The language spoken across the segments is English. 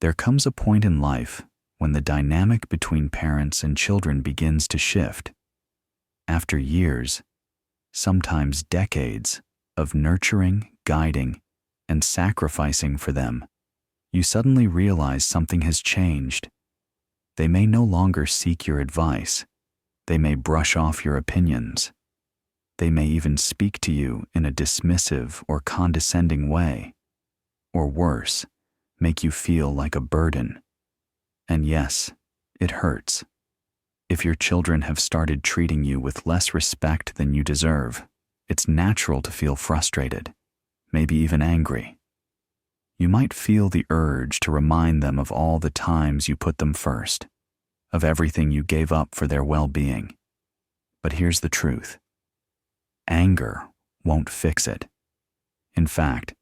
There comes a point in life when the dynamic between parents and children begins to shift. After years, sometimes decades, of nurturing, guiding, and sacrificing for them, you suddenly realize something has changed. They may no longer seek your advice. They may brush off your opinions. They may even speak to you in a dismissive or condescending way. Or worse, make you feel like a burden. And yes, it hurts. If your children have started treating you with less respect than you deserve, it's natural to feel frustrated, maybe even angry. You might feel the urge to remind them of all the times you put them first, of everything you gave up for their well-being. But here's the truth. Anger won't fix it. In fact,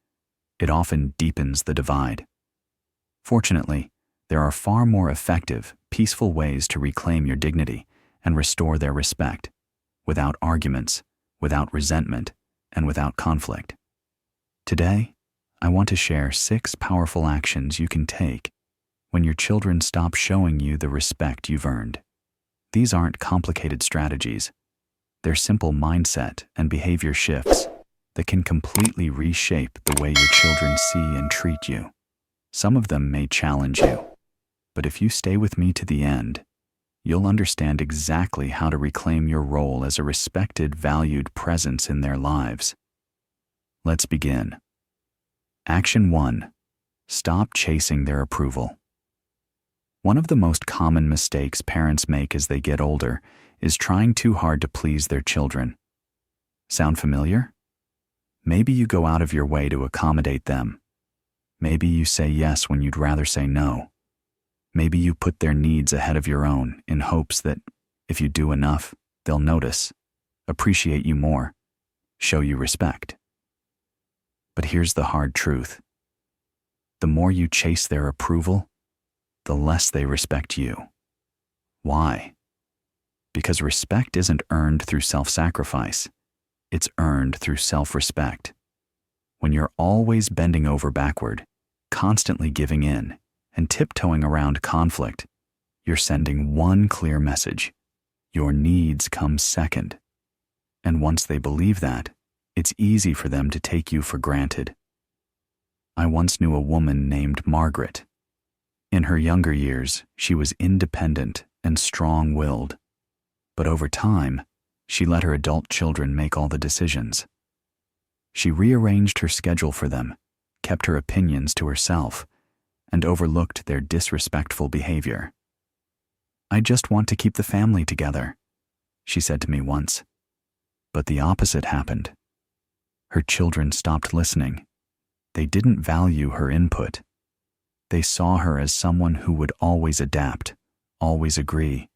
it often deepens the divide. Fortunately, there are far more effective, peaceful ways to reclaim your dignity and restore their respect, without arguments, without resentment, and without conflict. Today, I want to share 6 powerful actions you can take when your children stop showing you the respect you've earned. These aren't complicated strategies. They're simple mindset and behavior shifts that can completely reshape the way your children see and treat you. Some of them may challenge you, but if you stay with me to the end, you'll understand exactly how to reclaim your role as a respected, valued presence in their lives. Let's begin. Action 1. Stop chasing their approval. One of the most common mistakes parents make as they get older is trying too hard to please their children. Sound familiar? Maybe you go out of your way to accommodate them. Maybe you say yes when you'd rather say no. Maybe you put their needs ahead of your own in hopes that, if you do enough, they'll notice, appreciate you more, show you respect. But here's the hard truth. The more you chase their approval, the less they respect you. Why? Because respect isn't earned through self-sacrifice. It's earned through self-respect. When you're always bending over backward, constantly giving in, and tiptoeing around conflict, you're sending one clear message. Your needs come second. And once they believe that, it's easy for them to take you for granted. I once knew a woman named Margaret. In her younger years, she was independent and strong-willed. But over time, she let her adult children make all the decisions. She rearranged her schedule for them, kept her opinions to herself, and overlooked their disrespectful behavior. "I just want to keep the family together," she said to me once. But the opposite happened. Her children stopped listening. They didn't value her input. They saw her as someone who would always adapt, always agree,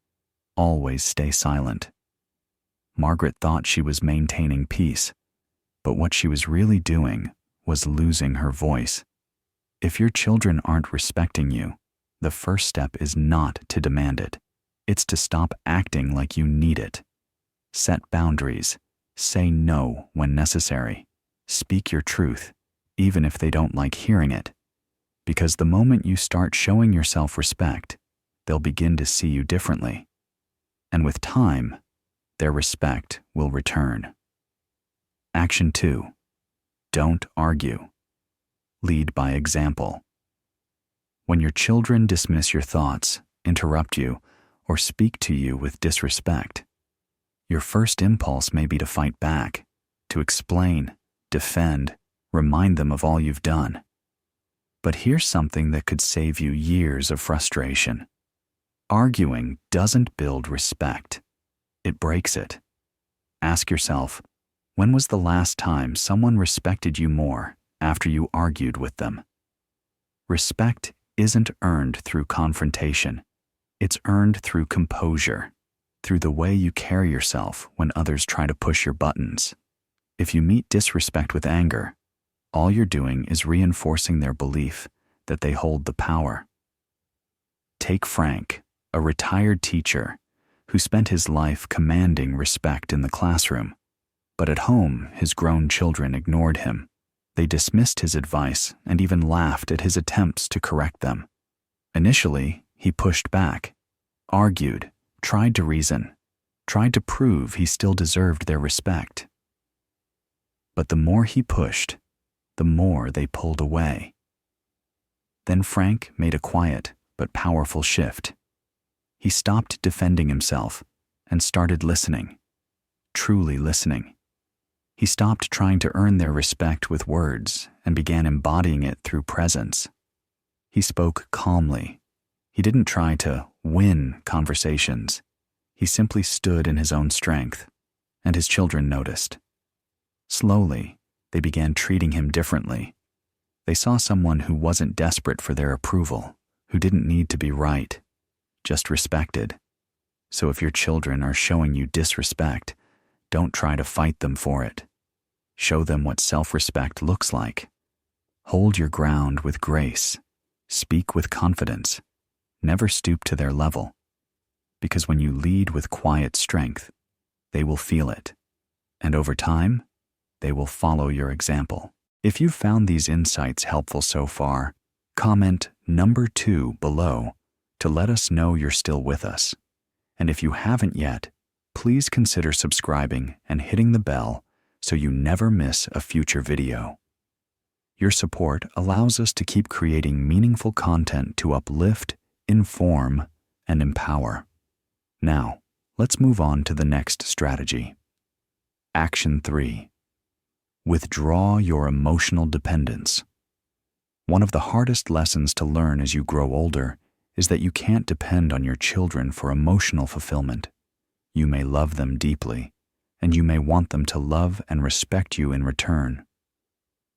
always stay silent. Margaret thought she was maintaining peace, but what she was really doing was losing her voice. If your children aren't respecting you, the first step is not to demand it. It's to stop acting like you need it. Set boundaries. Say no when necessary. Speak your truth, even if they don't like hearing it. Because the moment you start showing yourself respect, they'll begin to see you differently. And with time, their respect will return. Action 2. Don't argue. Lead by example. When your children dismiss your thoughts, interrupt you, or speak to you with disrespect, your first impulse may be to fight back, to explain, defend, remind them of all you've done. But here's something that could save you years of frustration. Arguing doesn't build respect. It breaks it. Ask yourself, when was the last time someone respected you more after you argued with them? Respect isn't earned through confrontation. It's earned through composure, through the way you carry yourself when others try to push your buttons. If you meet disrespect with anger, all you're doing is reinforcing their belief that they hold the power. Take Frank, a retired teacher who spent his life commanding respect in the classroom. But at home, his grown children ignored him. They dismissed his advice and even laughed at his attempts to correct them. Initially, he pushed back, argued, tried to reason, tried to prove he still deserved their respect. But the more he pushed, the more they pulled away. Then Frank made a quiet but powerful shift. He stopped defending himself and started listening, truly listening. He stopped trying to earn their respect with words and began embodying it through presence. He spoke calmly. He didn't try to win conversations. He simply stood in his own strength, and his children noticed. Slowly, they began treating him differently. They saw someone who wasn't desperate for their approval, who didn't need to be right, just respected. So if your children are showing you disrespect, don't try to fight them for it. Show them what self-respect looks like. Hold your ground with grace. Speak with confidence. Never stoop to their level. Because when you lead with quiet strength, they will feel it. And over time, they will follow your example. If you've found these insights helpful so far, comment number 2 below to let us know you're still with us. And if you haven't yet, please consider subscribing and hitting the bell so you never miss a future video. Your support allows us to keep creating meaningful content to uplift, inform, and empower. Now, let's move on to the next strategy. Action 3. Withdraw your emotional dependence. One of the hardest lessons to learn as you grow older is that you can't depend on your children for emotional fulfillment. You may love them deeply, and you may want them to love and respect you in return.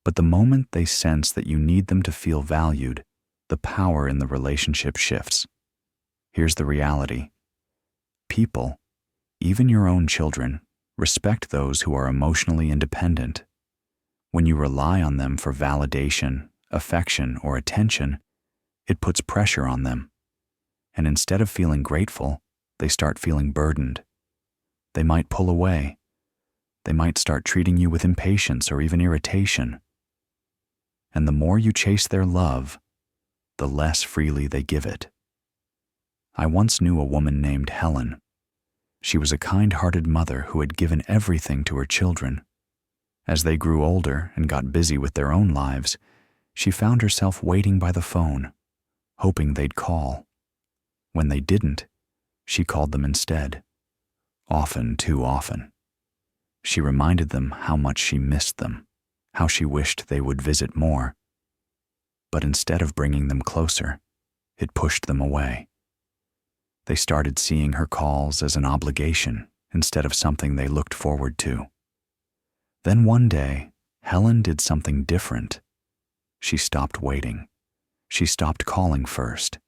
But the moment they sense that you need them to feel valued, the power in the relationship shifts. Here's the reality. People, even your own children, respect those who are emotionally independent. When you rely on them for validation, affection, or attention, it puts pressure on them. And instead of feeling grateful, they start feeling burdened. They might pull away. They might start treating you with impatience or even irritation. And the more you chase their love, the less freely they give it. I once knew a woman named Helen. She was a kind-hearted mother who had given everything to her children. As they grew older and got busy with their own lives, she found herself waiting by the phone, hoping they'd call. When they didn't, she called them instead. Often, too often. She reminded them how much she missed them, how she wished they would visit more. But instead of bringing them closer, it pushed them away. They started seeing her calls as an obligation instead of something they looked forward to. Then one day, Helen did something different. She stopped waiting. She stopped calling first.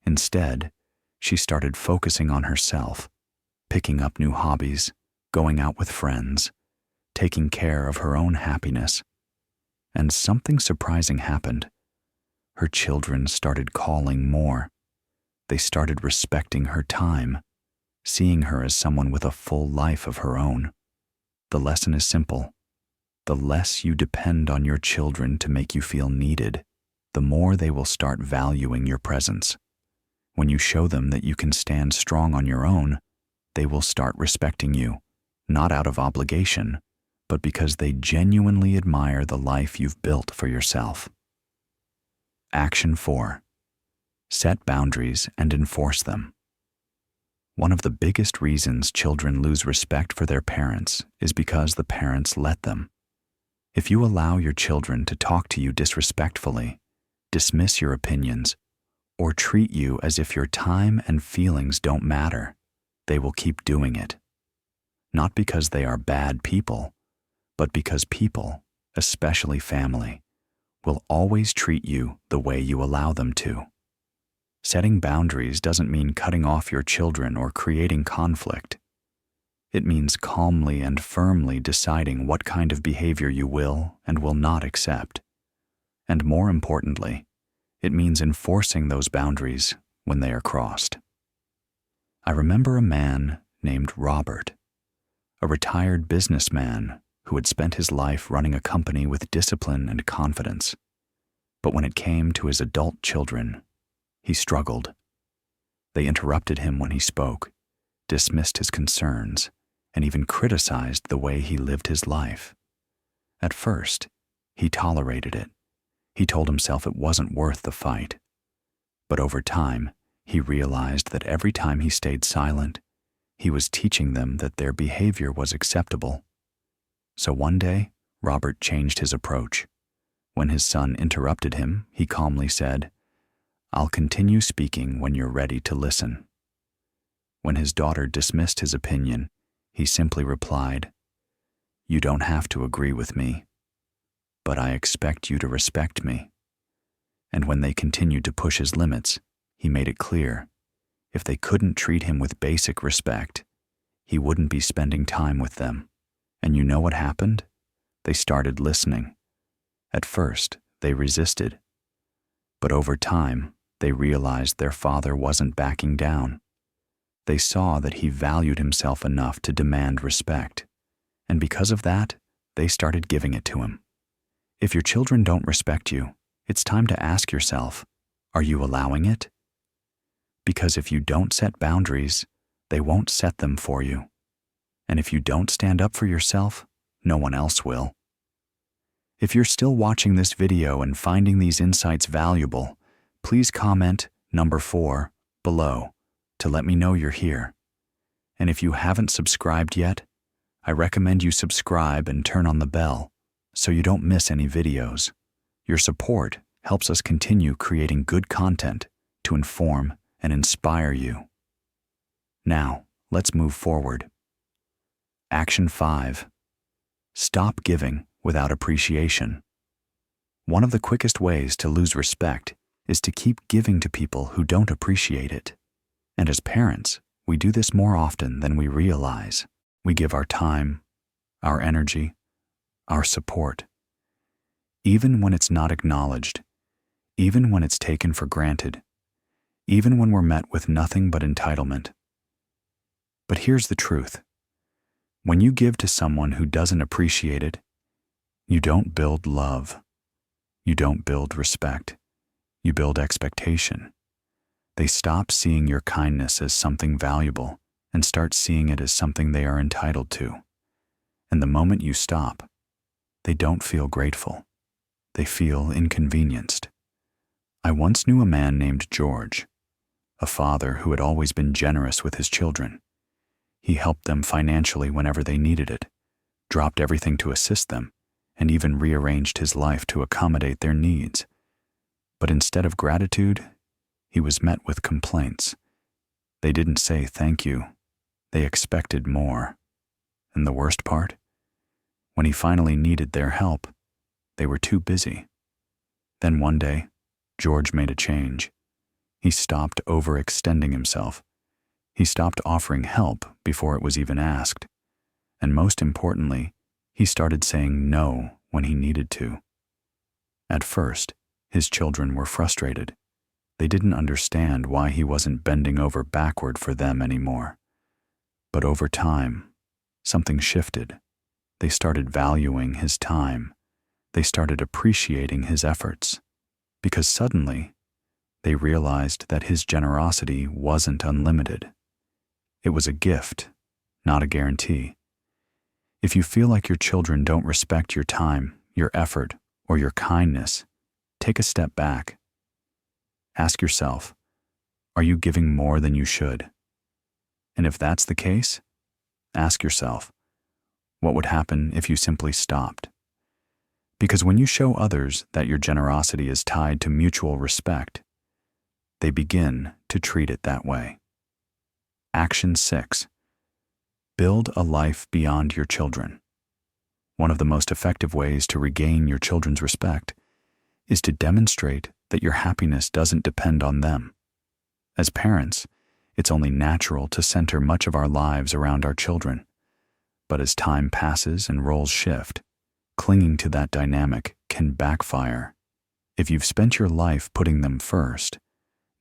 Instead, she started focusing on herself, picking up new hobbies, going out with friends, taking care of her own happiness. And something surprising happened. Her children started calling more. They started respecting her time, seeing her as someone with a full life of her own. The lesson is simple. The less you depend on your children to make you feel needed, the more they will start valuing your presence. When you show them that you can stand strong on your own, they will start respecting you, not out of obligation, but because they genuinely admire the life you've built for yourself. Action 4. Set boundaries and enforce them. One of the biggest reasons children lose respect for their parents is because the parents let them. If you allow your children to talk to you disrespectfully, dismiss your opinions, or treat you as if your time and feelings don't matter, they will keep doing it. Not because they are bad people, but because people, especially family, will always treat you the way you allow them to. Setting boundaries doesn't mean cutting off your children or creating conflict. It means calmly and firmly deciding what kind of behavior you will and will not accept. And more importantly, it means enforcing those boundaries when they are crossed. I remember a man named Robert, a retired businessman who had spent his life running a company with discipline and confidence. But when it came to his adult children, he struggled. They interrupted him when he spoke, dismissed his concerns, and even criticized the way he lived his life. At first, he tolerated it. He told himself it wasn't worth the fight. But over time, he realized that every time he stayed silent, he was teaching them that their behavior was acceptable. So one day, Robert changed his approach. When his son interrupted him, he calmly said, "I'll continue speaking when you're ready to listen." When his daughter dismissed his opinion, he simply replied, "You don't have to agree with me, but I expect you to respect me." And when they continued to push his limits, he made it clear, if they couldn't treat him with basic respect, he wouldn't be spending time with them. And you know what happened? They started listening. At first, they resisted. But over time, they realized their father wasn't backing down. They saw that he valued himself enough to demand respect. And because of that, they started giving it to him. If your children don't respect you, it's time to ask yourself, are you allowing it? Because if you don't set boundaries, they won't set them for you. And if you don't stand up for yourself, no one else will. If you're still watching this video and finding these insights valuable, please comment number 4 below to let me know you're here. And if you haven't subscribed yet, I recommend you subscribe and turn on the bell so you don't miss any videos. Your support helps us continue creating good content to inform and inspire you. Now, let's move forward. Action 5. Stop giving without appreciation. One of the quickest ways to lose respect is to keep giving to people who don't appreciate it. And as parents, we do this more often than we realize. We give our time, our energy, our support, even when it's not acknowledged, even when it's taken for granted, even when we're met with nothing but entitlement. But here's the truth. When you give to someone who doesn't appreciate it, you don't build love. You don't build respect. You build expectation. They stop seeing your kindness as something valuable and start seeing it as something they are entitled to. And the moment you stop, they don't feel grateful. They feel inconvenienced. I once knew a man named George, a father who had always been generous with his children. He helped them financially whenever they needed it, dropped everything to assist them, and even rearranged his life to accommodate their needs. But instead of gratitude, he was met with complaints. They didn't say thank you. They expected more. And the worst part? When he finally needed their help, they were too busy. Then one day, George made a change. He stopped overextending himself. He stopped offering help before it was even asked. And most importantly, he started saying no when he needed to. At first, his children were frustrated. They didn't understand why he wasn't bending over backward for them anymore. But over time, something shifted. They started valuing his time. They started appreciating his efforts. Because suddenly, they realized that his generosity wasn't unlimited. It was a gift, not a guarantee. If you feel like your children don't respect your time, your effort, or your kindness, take a step back. Ask yourself, are you giving more than you should? And if that's the case, ask yourself, what would happen if you simply stopped? Because when you show others that your generosity is tied to mutual respect, they begin to treat it that way. Action 6. Build a life beyond your children. One of the most effective ways to regain your children's respect is to demonstrate that your happiness doesn't depend on them. As parents, it's only natural to center much of our lives around our children. But as time passes and roles shift, clinging to that dynamic can backfire. If you've spent your life putting them first,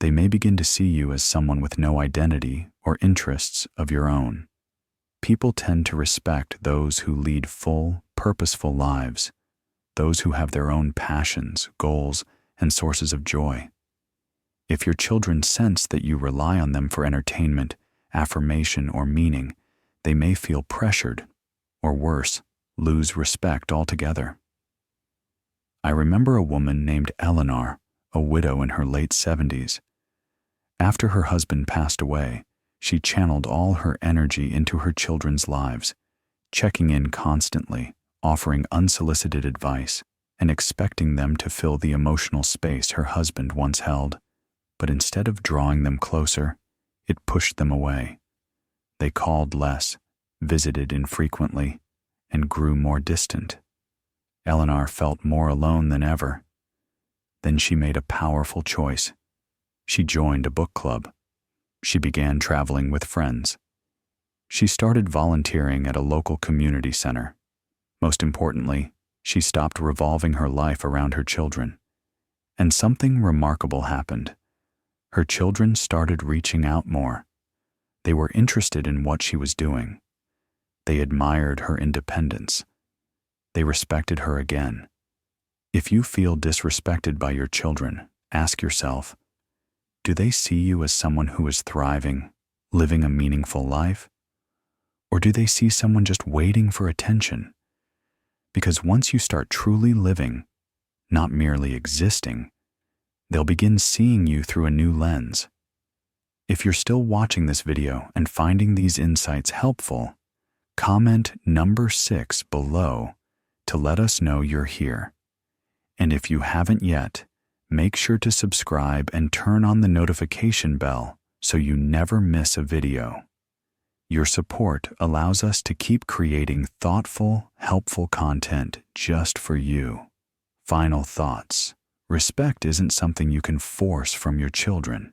they may begin to see you as someone with no identity or interests of your own. People tend to respect those who lead full, purposeful lives, those who have their own passions, goals, and sources of joy. If your children sense that you rely on them for entertainment, affirmation, or meaning, they may feel pressured, or worse, lose respect altogether. I remember a woman named Eleanor, a widow in her late 70s. After her husband passed away, she channeled all her energy into her children's lives, checking in constantly, offering unsolicited advice, and expecting them to fill the emotional space her husband once held. But instead of drawing them closer, it pushed them away. They called less, visited infrequently, and grew more distant. Eleanor felt more alone than ever. Then she made a powerful choice. She joined a book club. She began traveling with friends. She started volunteering at a local community center. Most importantly, she stopped revolving her life around her children. And something remarkable happened. Her children started reaching out more. They were interested in what she was doing. They admired her independence. They respected her again. If you feel disrespected by your children, ask yourself, do they see you as someone who is thriving, living a meaningful life? Or do they see someone just waiting for attention? Because once you start truly living, not merely existing, they'll begin seeing you through a new lens. If you're still watching this video and finding these insights helpful, comment number 6 below to let us know you're here. And if you haven't yet, make sure to subscribe and turn on the notification bell so you never miss a video. Your support allows us to keep creating thoughtful, helpful content just for you. Final thoughts. Respect isn't something you can force from your children.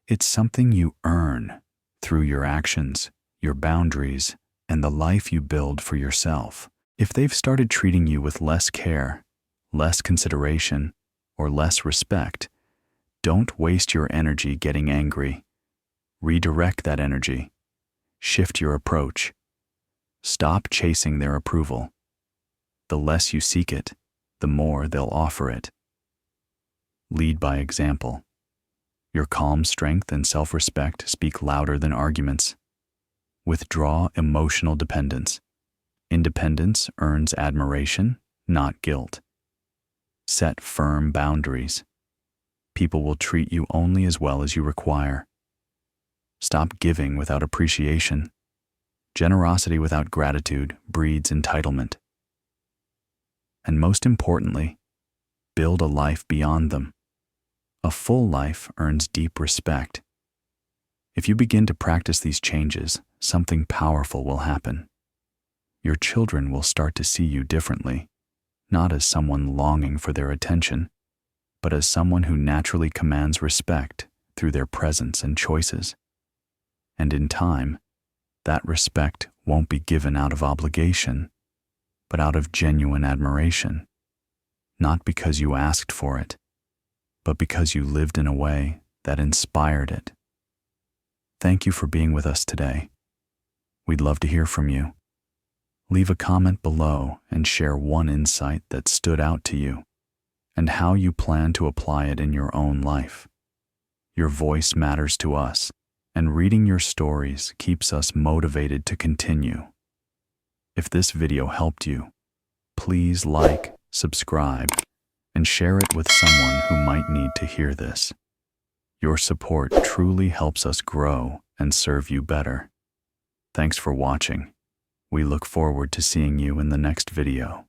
It's something you earn through your actions, your boundaries, and the life you build for yourself. If they've started treating you with less care, less consideration, or less respect, don't waste your energy getting angry. Redirect that energy. Shift your approach. Stop chasing their approval. The less you seek it, the more they'll offer it. Lead by example. Your calm strength and self-respect speak louder than arguments. Withdraw emotional dependence. Independence earns admiration, not guilt. Set firm boundaries. People will treat you only as well as you require. Stop giving without appreciation. Generosity without gratitude breeds entitlement. And most importantly, build a life beyond them. A full life earns deep respect. If you begin to practice these changes, something powerful will happen. Your children will start to see you differently, not as someone longing for their attention, but as someone who naturally commands respect through their presence and choices. And in time, that respect won't be given out of obligation, but out of genuine admiration, not because you asked for it, but because you lived in a way that inspired it. Thank you for being with us today. We'd love to hear from you. Leave a comment below and share one insight that stood out to you and how you plan to apply it in your own life. Your voice matters to us, and reading your stories keeps us motivated to continue. If this video helped you, please like, subscribe, and share it with someone who might need to hear this. Your support truly helps us grow and serve you better. Thanks for watching. We look forward to seeing you in the next video.